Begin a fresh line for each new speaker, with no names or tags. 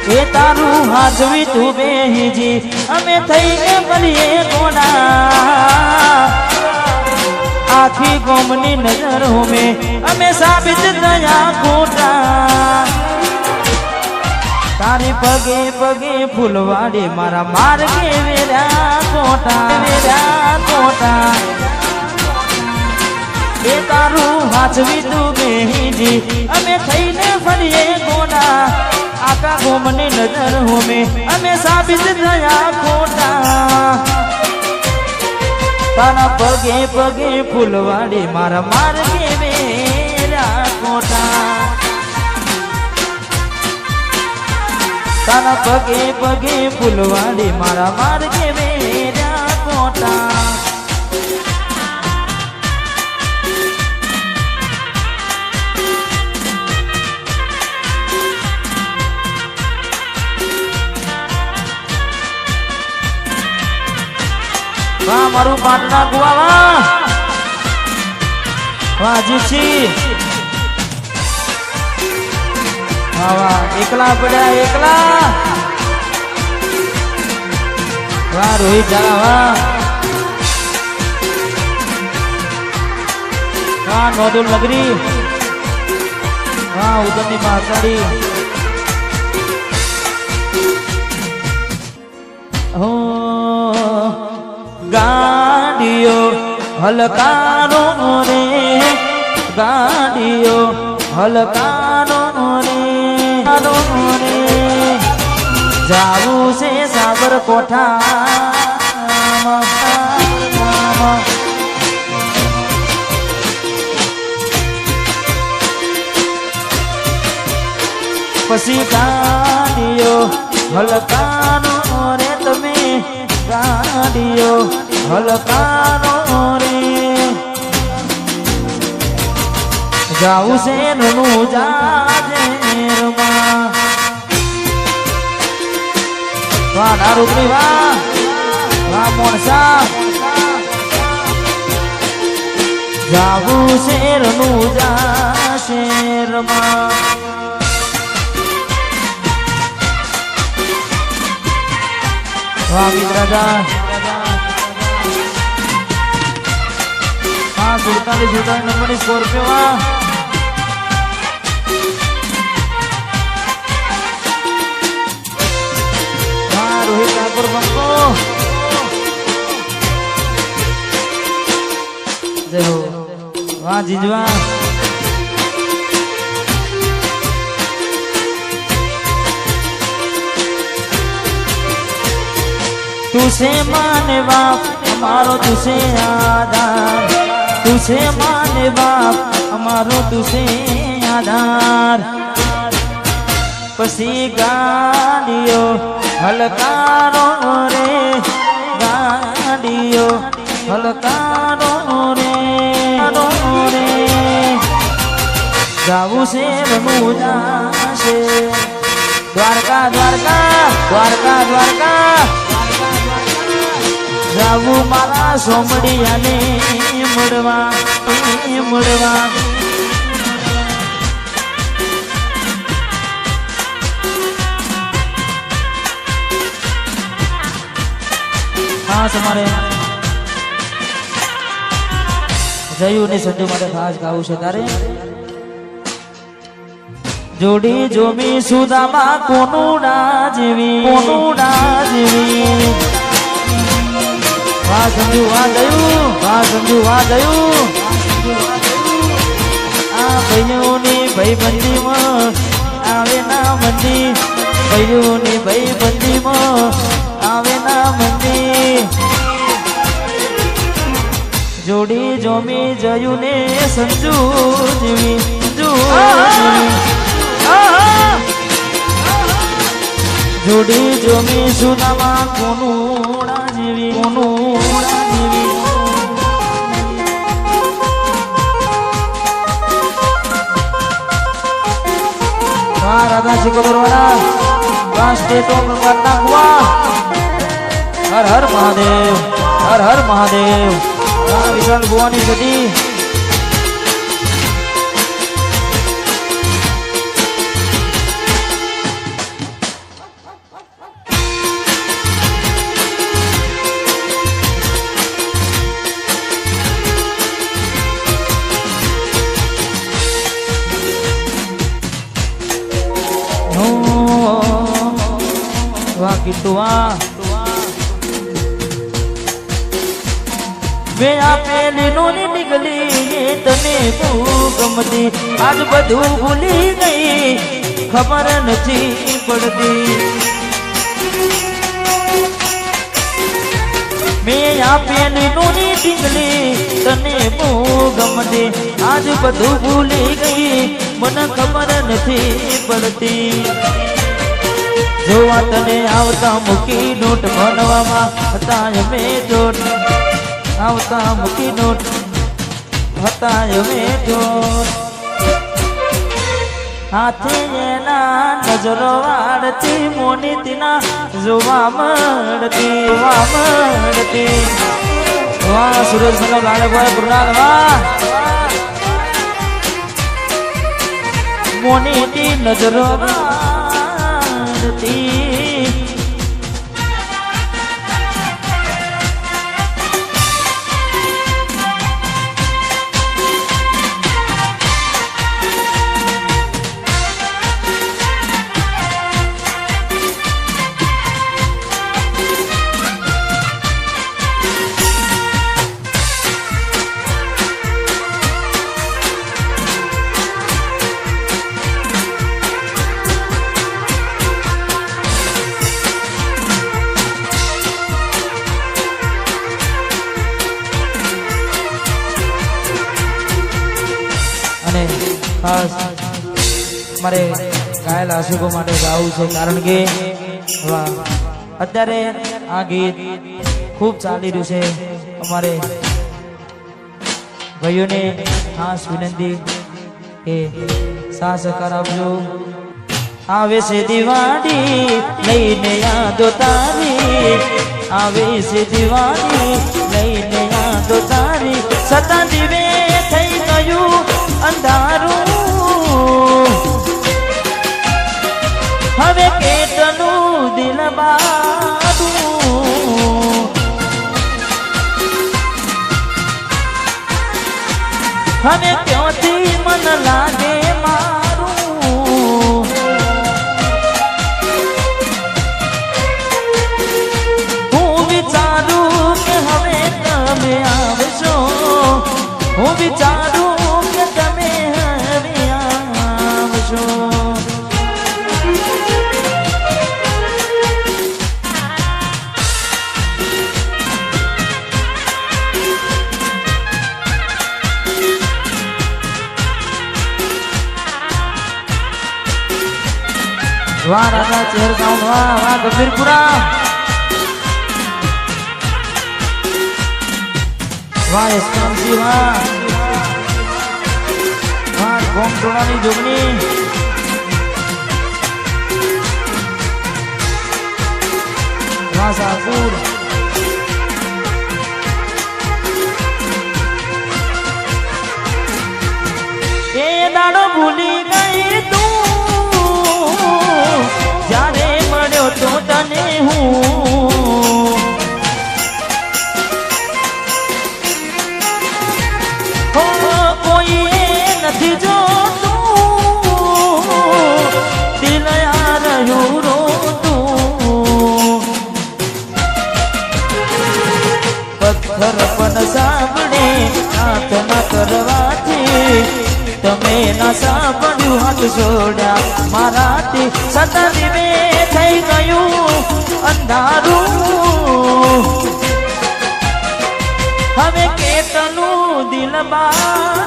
એ તારું હાજવી તું બેહીજી અમે થઈને બનીએ ગોડા આખી ગોમની નજર હોમે અમે સાબિત થયા ખોટા તારી પગે પગે ફૂલવાડી મારા માર્ગે વેરા કોટા એ તારું હાચવી તું બેહીજી અમે થઈને ફરીએ ગોડા આકા ગોમની નજર હોમે અમે સાબિત થયા ખોટા તારા પગે પગે ફૂલવાડી મારા માર્ગે વેરા કોટા તારા પગે પગે ફૂલવાડી મારા માર્ગે વેરા કોટા વાહ મારું પાટના કુવા વાહ જીસી વાહ એકલા પડ્યા એકલા વાહ રોહિત જા વાહ વાહ નોદુલ નગરી વાહ ઉદમની માતાડી હો ગાડીઓ હલકારો રે ગાડીઓ હલકારો રે જાવું છે સાબરકોઠા પછી ગાડીઓ હલકારો રે તમે ગાડીઓ હલકારો રે જાવું છે નનું જાજેરમાં વાહ નારુકડી વાહ વાહ મોણસા જાવું છે નનું જાશેરમાં વાહ મિત્રદા हाँ 47 नंबर स्कॉर्पियो हाँ रोहित ठाकुर बंको जय हो वाह जिजवा तुझे माने बाप हमारो तुझे आधार तुझे माने बाप हमारो तुझे आधार पसी गाड़ियो हलकारो रे गाड़ियो हलकारो रे जाऊ से रमुजा से द्वारका द्वारका द्वारका द्वारका जाऊ मारा सोमड़िया ने मुड़वा हाँ समारे जयू ने संजू माटे खास गाવું છે તારે જોડી જોમી સુદામા કોનુડા જેવી વાહ સંજુ વાહ જયું આ ભાઈઓની ભાઈબંધીમાં આવે ના મંદી ભાઈઓની ભાઈબંધીમાં આવે ના મંદી જોડી જોમી જયું ને સંજુ જેવી જોડી જોમી સુદામા કોનુડા જેવી वाह राधा सिकोदरवाला वाह स्टेटों करना हुआ हर हर महादेव वाह विशाल भुवानी सदी વાહ કીધું વાહ મેં આપેલી નોની નીકળી તને બહુ ગમતી આજ બધું ભૂલી ગઈ ખબર નથી પડતી મેં આપેલી નોની નીકળી તને બહુ ગમતી આજ બધું ભૂલી ગઈ મને ખબર નથી પડતી જોવા તને આવતા મૂકી નોટ ભણવામાં હતા અમે જોટ આવતા મૂકી નોટ હતા અમે જોટ હાથે એના નજરો વાળતી મોની તીના જોવા મળતી વાહ સુરેશ નો લાડભાઈ ગુરનાલ વાહ મોની તી નજરો વાળતી ખાસ મારે ગાયેલા આશિકો માટે ગાવું છે કારણ કે અત્યારે આ ગીત ખૂબ ચાલી રહ્યું છે અમારે ભાઈઓને ખાસ વિનંતી કે સાથ સહકાર આપજો આવે છે દિવાળી લઈને યાદો તારી આવે છે દિવાળી લઈને યાદો તારી સતા દીવે થઈ ગયું અંધારું હવે કેટલું દિલ બાદું હવે ક્યાંથી મન લાગે મારું હું વિચારું કે હવે તમે આવશો હું વિચારું કે તમે હવે આવશો વાહ રાજા ચેર સાઉન્ડ વાહ ગંભીરપુરા વાહ એસકામસી વાહ ગોમ ટોળાની જોગણી વાહ સાપુર એ દાડો ભૂલી ગઈ તું જ્યારે મળ્યો તો તને હું કોઈ નથી જોતું દિલ રહ્યું રોતું પથ્થર પણ સાંભળે પ્રાર્થના કરવાથી તમે ના સાંભળ્યું હાથ છોડ્યા મારાથી સતા દીવે થઈ ગયું અંધારું હવે કેટલું દિલ બા